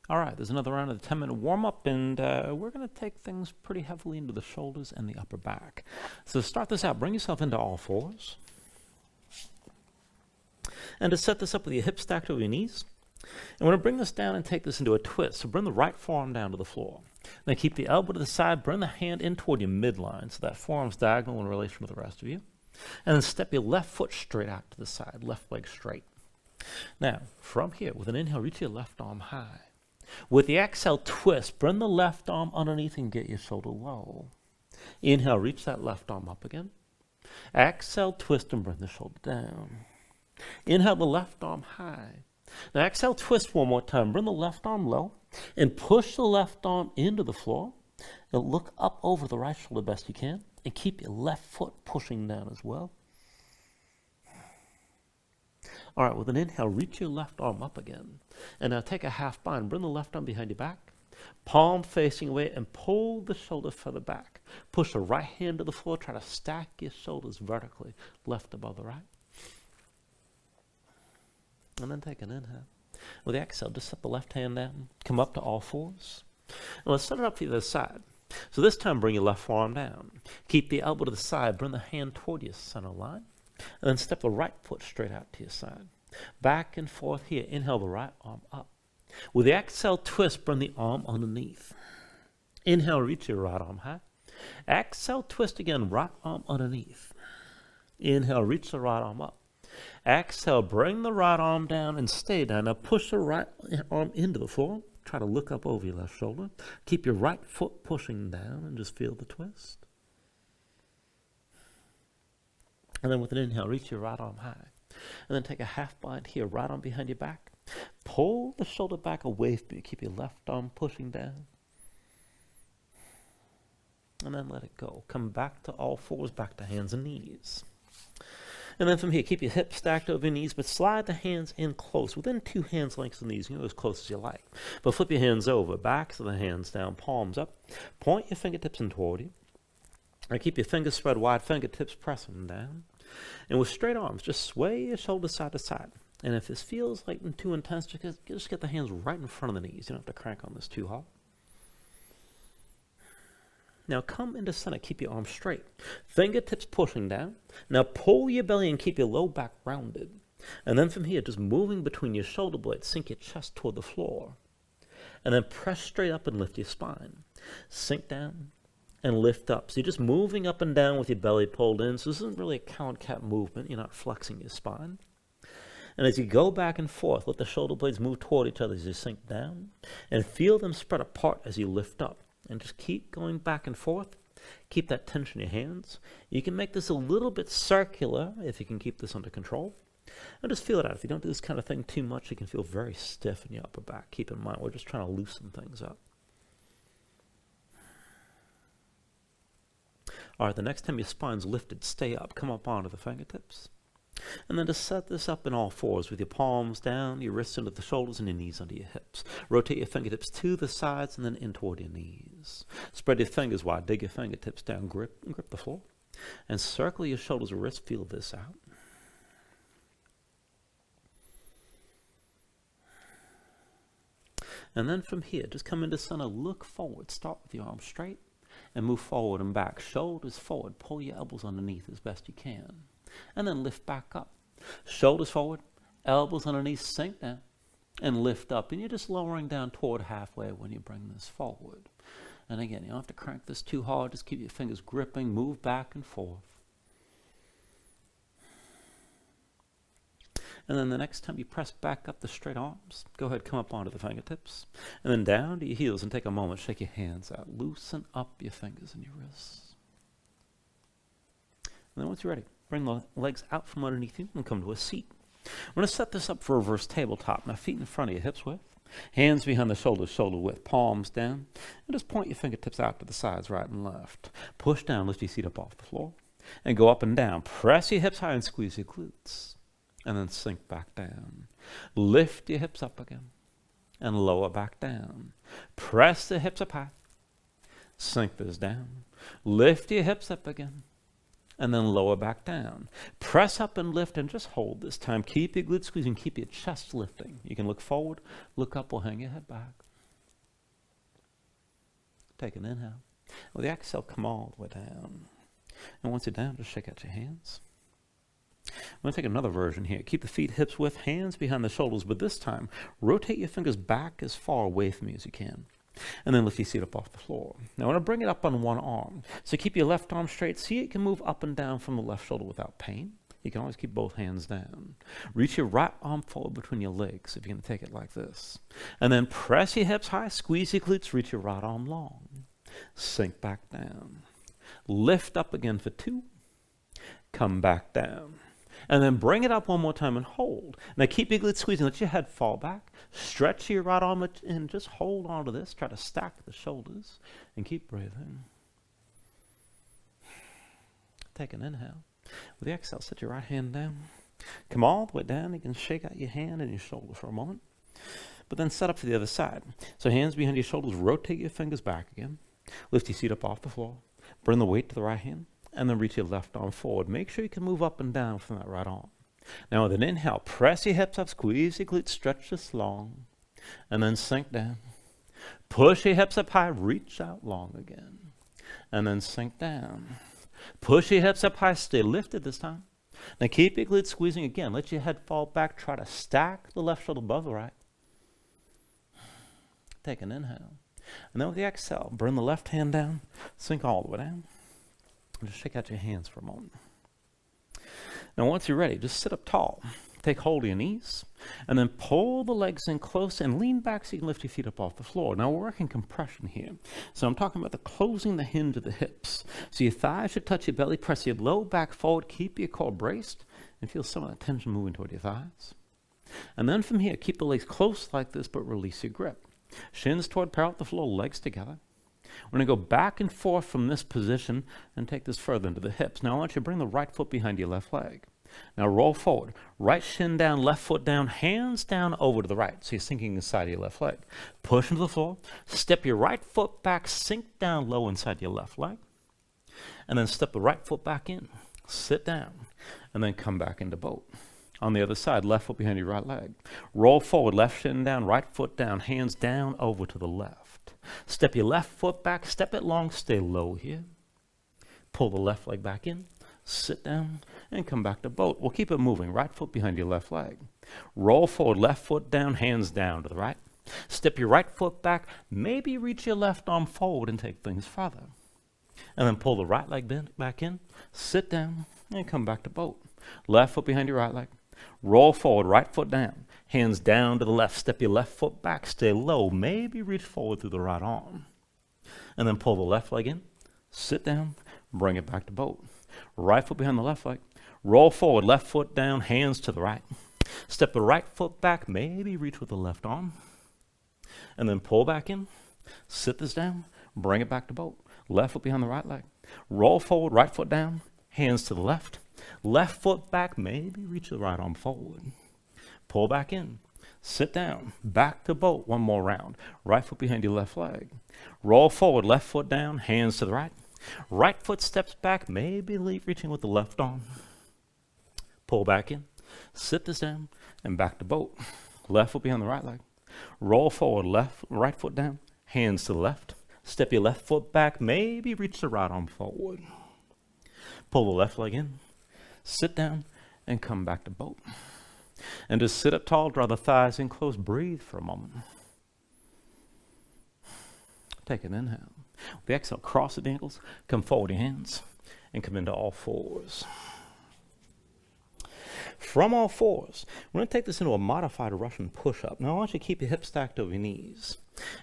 All right, there's another round of the 10-minute warm-up, and we're going to take things pretty heavily into the shoulders and the upper back. So to start this out, bring yourself into all fours. And to set this up with your hips stacked over your knees, and we're going to bring this down and take this into a twist. So bring the right forearm down to the floor. Then keep the elbow to the side, bring the hand in toward your midline, so that forearm's diagonal in relation to the rest of you. And then step your left foot straight out to the side, left leg straight. Now, from here, with an inhale, reach your left arm high. With the exhale, twist. Bring the left arm underneath and get your shoulder low. Inhale, reach that left arm up again. Exhale, twist and bring the shoulder down. Inhale the left arm high. Now exhale, twist one more time. Bring the left arm low and push the left arm into the floor. And look up over the right shoulder best you can. And keep your left foot pushing down as well. All right, with an inhale, reach your left arm up again. And now take a half bind. Bring the left arm behind your back. Palm facing away and pull the shoulder further back. Push the right hand to the floor. Try to stack your shoulders vertically, left above the right. And then take an inhale. With the exhale, just set the left hand down. Come up to all fours. And let's set it up for the other side. So this time, bring your left forearm down. Keep the elbow to the side. Bring the hand toward your center line. And then step the right foot straight out to your side. Back and forth here. Inhale the right arm up. With the exhale, twist. Bring the arm underneath. Inhale, reach your right arm high. Exhale, twist again. Right arm underneath. Inhale, reach the right arm up. Exhale, bring the right arm down and stay down. Now push the right arm into the floor. Try to look up over your left shoulder. Keep your right foot pushing down and just feel the twist. And then with an inhale, reach your right arm high. And then take a half bind here, right arm behind your back. Pull the shoulder back away from you. Keep your left arm pushing down. And then let it go. Come back to all fours, back to hands and knees. And then from here, keep your hips stacked over your knees, but slide the hands in close, within 2 hands lengths of the knees. You can go as close as you like. But flip your hands over, backs of the hands down, palms up. Point your fingertips in toward you. And keep your fingers spread wide, fingertips pressing down. And with straight arms, just sway your shoulders side to side. And if this feels like too intense, just get the hands right in front of the knees. You don't have to crank on this too hard. Now come into center. Keep your arms straight. Fingertips pushing down. Now pull your belly and keep your low back rounded. And then from here, just moving between your shoulder blades, sink your chest toward the floor. And then press straight up and lift your spine. Sink down and lift up. So you're just moving up and down with your belly pulled in. So this isn't really a cow and cat movement. You're not flexing your spine. And as you go back and forth, let the shoulder blades move toward each other as you sink down. And feel them spread apart as you lift up. And just keep going back and forth. Keep that tension in your hands. You can make this a little bit circular if you can keep this under control. And just feel it out. If you don't do this kind of thing too much, you can feel very stiff in your upper back. Keep in mind, we're just trying to loosen things up. All right, the next time your spine's lifted, stay up. Come up onto the fingertips. And then to set this up in all fours with your palms down, your wrists into the shoulders, and your knees under your hips. Rotate your fingertips to the sides and then in toward your knees. Spread your fingers wide, dig your fingertips down, grip the floor. And circle your shoulders and wrists, feel this out. And then from here, just come into center, look forward. Start with your arms straight and move forward and back. Shoulders forward, pull your elbows underneath as best you can. And then lift back up. Shoulders forward, elbows underneath, sink down, and lift up. And you're just lowering down toward halfway when you bring this forward. And again, you don't have to crank this too hard. Just keep your fingers gripping, move back and forth. And then the next time you press back up the straight arms, go ahead, come up onto the fingertips. And then down to your heels and take a moment, shake your hands out. Loosen up your fingers and your wrists. And then once you're ready, bring the legs out from underneath you and come to a seat. We're going to set this up for reverse tabletop. Now feet in front of you, hips width. Hands behind the shoulders, shoulder width. Palms down. And just point your fingertips out to the sides, right and left. Push down, lift your seat up off the floor. And go up and down. Press your hips high and squeeze your glutes. And then sink back down. Lift your hips up again. And lower back down. Press the hips up high. Sink this down. Lift your hips up again. And then lower back down. Press up and lift and just hold this time. Keep your glutes squeezing, keep your chest lifting. You can look forward, look up, or hang your head back. Take an inhale. With the exhale, come all the way down. And once you're down, just shake out your hands. I'm going to take another version here. Keep the feet hips width, hands behind the shoulders, but this time, rotate your fingers back as far away from you as you can. And then lift your seat up off the floor. Now I want to bring it up on one arm. So keep your left arm straight. See, it can move up and down from the left shoulder without pain. You can always keep both hands down. Reach your right arm forward between your legs if you're going to take it like this. And then press your hips high, squeeze your glutes, reach your right arm long. Sink back down. Lift up again for 2. Come back down. And then bring it up one more time and hold. Now keep your glutes squeezing. Let your head fall back. Stretch your right arm and just hold on to this. Try to stack the shoulders and keep breathing. Take an inhale. With the exhale, set your right hand down. Come all the way down. You can shake out your hand and your shoulder for a moment. But then set up for the other side. So hands behind your shoulders. Rotate your fingers back again. Lift your seat up off the floor. Bring the weight to the right hand. And then reach your left arm forward. Make sure you can move up and down from that right arm. Now with an inhale, press your hips up, squeeze your glutes, stretch this long, and then sink down. Push your hips up high, reach out long again, and then sink down. Push your hips up high, stay lifted this time. Now keep your glutes squeezing again. Let your head fall back. Try to stack the left shoulder above the right. Take an inhale. And then with the exhale, bring the left hand down, sink all the way down. Just shake out your hands for a moment. Now once you're ready, just sit up tall. Take hold of your knees, and then pull the legs in close and lean back so you can lift your feet up off the floor. Now we're working compression here. So I'm talking about closing the hinge of the hips. So your thighs should touch your belly, press your low back forward, keep your core braced, and feel some of that tension moving toward your thighs. And then from here, keep the legs close like this, but release your grip. Shins toward parallel with the floor, legs together. We're going to go back and forth from this position and take this further into the hips. Now I want you to bring the right foot behind your left leg. Now roll forward. Right shin down, left foot down, hands down over to the right. So you're sinking inside of your left leg. Push into the floor. Step your right foot back, sink down low inside your left leg. And then step the right foot back in. Sit down. And then come back into boat. On the other side, left foot behind your right leg. Roll forward, left shin down, right foot down, hands down over to the left. Step your left foot back, step it long, stay low here. Pull the left leg back in, sit down, and come back to boat. We'll keep it moving. Right foot behind your left leg. Roll forward, left foot down, hands down to the right. Step your right foot back, maybe reach your left arm forward and take things further. And then pull the right leg back in, sit down, and come back to boat. Left foot behind your right leg. Roll forward, right foot down, hands down to the left. Step your left foot back, stay low, maybe reach forward through the right arm. And then pull the left leg in, sit down, bring it back to boat. Right foot behind the left leg. Roll forward, left foot down, hands to the right. Step the right foot back, maybe reach with the left arm. And then pull back in, sit this down, bring it back to boat. Left foot behind the right leg. Roll forward, right foot down, hands to the left. Left foot back, maybe reach the right arm forward. Pull back in, sit down, back to boat, one more round. Right foot behind your left leg. Roll forward, left foot down, hands to the right. Right foot steps back, maybe reaching with the left arm. Pull back in, sit this down, and back to boat. Left foot behind the right leg. Roll forward, right foot down, hands to the left. Step your left foot back, maybe reach the right arm forward. Pull the left leg in, sit down, and come back to boat. And just sit up tall, draw the thighs in close, breathe for a moment. Take an inhale. With the exhale, cross the ankles, come forward your hands, and come into all fours. From all fours, we're going to take this into a modified Russian push-up. Now I want you to keep your hips stacked over your knees.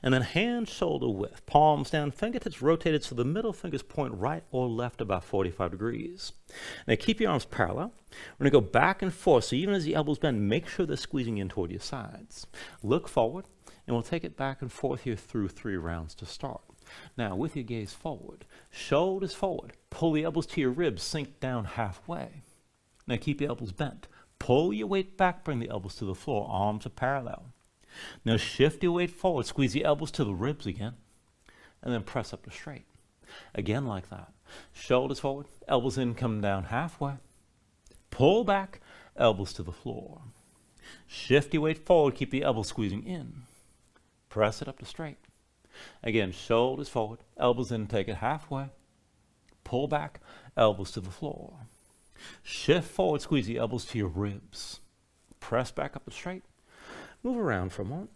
And then hands shoulder width, palms down, fingertips rotated so the middle fingers point right or left about 45 degrees. Now keep your arms parallel. We're going to go back and forth, so even as the elbows bend, make sure they're squeezing in toward your sides. Look forward, and we'll take it back and forth here through 3 rounds to start. Now with your gaze forward, shoulders forward, pull the elbows to your ribs, sink down halfway. Now keep your elbows bent. Pull your weight back, bring the elbows to the floor, arms are parallel. Now shift your weight forward, squeeze your elbows to the ribs again, and then press up to straight. Again like that. Shoulders forward, elbows in, come down halfway. Pull back, elbows to the floor. Shift your weight forward, keep the elbows squeezing in. Press it up to straight. Again, shoulders forward, elbows in, take it halfway. Pull back, elbows to the floor. Shift forward, squeeze the elbows to your ribs. Press back up and straight. Move around for a moment.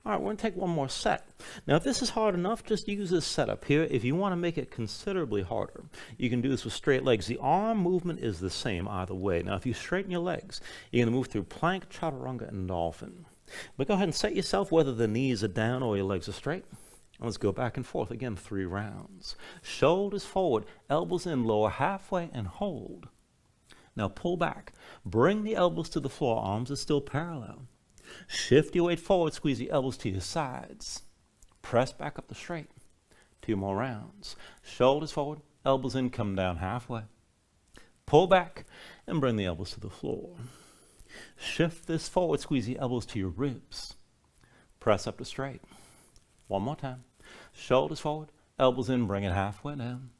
All right, we're going to take one more set. Now, if this is hard enough, just use this setup here. If you want to make it considerably harder, you can do this with straight legs. The arm movement is the same either way. Now, if you straighten your legs, you're going to move through plank, chaturanga, and dolphin. But go ahead and set yourself whether the knees are down or your legs are straight. Let's go back and forth again, 3 rounds. Shoulders forward, elbows in, lower halfway, and hold. Now pull back. Bring the elbows to the floor. Arms are still parallel. Shift your weight forward, squeeze the elbows to your sides. Press back up the straight. 2 more rounds. Shoulders forward, elbows in, come down halfway. Pull back and bring the elbows to the floor. Shift this forward, squeeze the elbows to your ribs. Press up the straight. 1 more time. Shoulders forward, elbows in, bring it halfway down.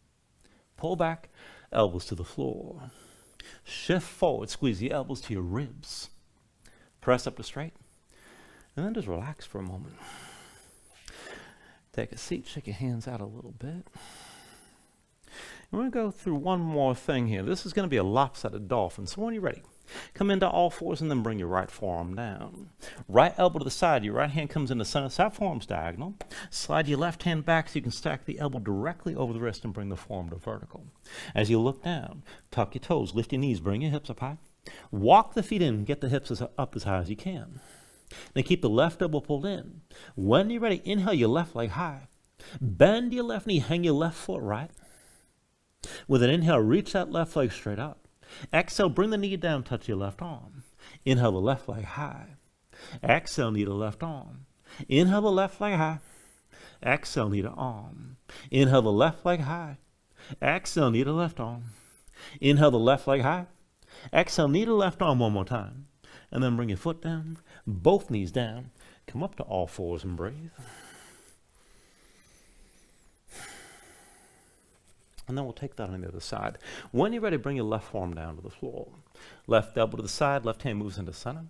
Pull back, elbows to the floor. Shift forward, squeeze the elbows to your ribs. Press up the straight. And then just relax for a moment. Take a seat, shake your hands out a little bit. We're going to go through one more thing here. This is going to be a lop-sided dolphin. So when you're ready, come into all fours and then bring your right forearm down. Right elbow to the side. Your right hand comes in the center. Side forearm's diagonal. Slide your left hand back so you can stack the elbow directly over the wrist and bring the forearm to vertical. As you look down, tuck your toes, lift your knees, bring your hips up high. Walk the feet in, get the hips up as high as you can. Then keep the left elbow pulled in. When you're ready, inhale your left leg high. Bend your left knee, hang your left foot right. With an inhale, reach that left leg straight up. Exhale, bring the knee down, touch your left arm. Inhale the left leg high. Exhale, knee to left arm. Inhale the left leg high. Exhale, knee to arm. Inhale the left leg high. Exhale, knee to left arm. Inhale the left leg high. Exhale, knee to left arm 1 more time. And then bring your foot down, both knees down. Come up to all fours and breathe. And then we'll take that on the other side. When you're ready, bring your left forearm down to the floor. Left elbow to the side, left hand moves into center.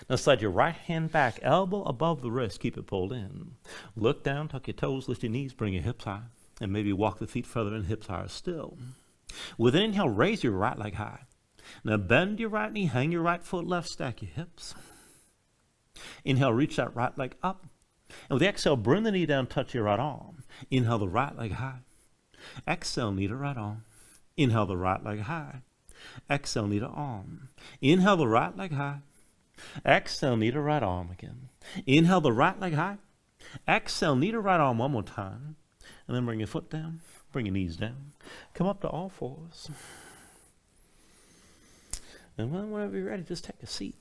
Now slide your right hand back, elbow above the wrist, keep it pulled in. Look down, tuck your toes, lift your knees, bring your hips high. And maybe walk the feet further in, hips higher still. With an inhale, raise your right leg high. Now bend your right knee, hang your right foot left, stack your hips. Inhale, reach that right leg up. And with the exhale, bring the knee down, touch your right arm. Inhale the right leg high. Exhale, knee to right arm. Inhale the right leg high. Exhale, knee to arm. Inhale the right leg high. Exhale, knee to right arm again. Inhale the right leg high. Exhale, knee to right arm 1 more time. And then bring your foot down. Bring your knees down. Come up to all fours. And whenever you're ready, just take a seat.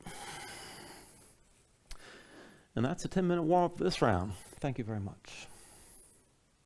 And that's a 10-minute warm-up this round. Thank you very much.